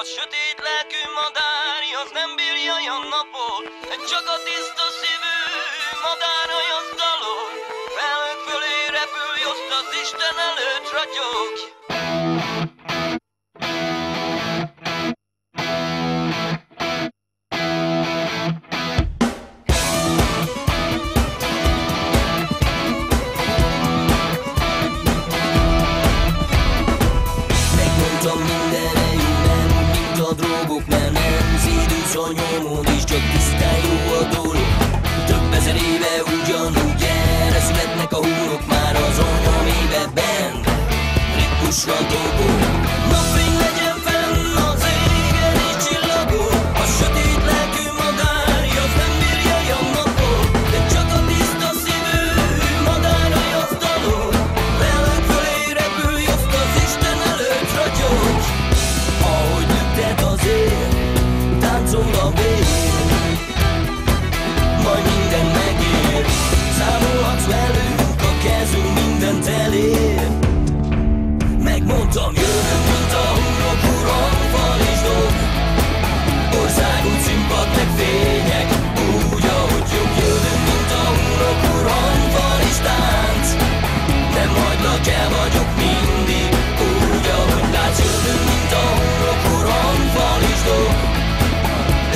A sötét lelkű madár, az nem bírja a napot, csak a tiszta szívű madár az dalol. Felhők fölé repül, azt az Isten előtt ragyog. Nyomod is csak tisztán jó a dolog. Több ezer éve ugyanúgy erre születnek a húrok, már az anyamébe bent ritmusra dobog. Napfény legyen fenn az égen és csillagok, a sötét lelkű madár, az nem bírja a napot, de csak a tiszta szívű madár az dalog. Lelők fölé repül, azt az Isten előtt ragyog. Ahogy lüktet az él, táncol a vér, majd minden megér. Számolhatsz velünk, a kezünk mindent elér. Megmondtam, jövök, mint a hurok, uram, fal és dob. Országút, színpad, meg fények, úgy, ahogy jobb. Jövök, mint a hurok, uram, fal és tánc. Nem hagylak el, vagyok mindig, úgy, ahogy látsz. Jövök, mint a hurok, uram, fal és dob.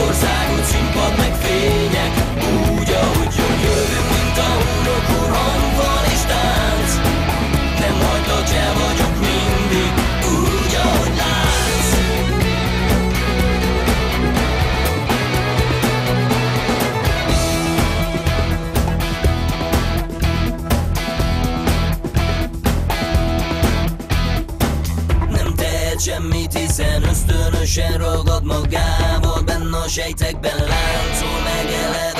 Országút, színpad, meg fények, úgy, ahogy jön. Jövök, mint a húrok, uram, fal és tánc. Nem hagylak el, vagyok mindig, úgy, ahogy látsz. Nem tehet semmit, hiszen ösztönösen ragad magával, benne a sejtekben láncol, megeled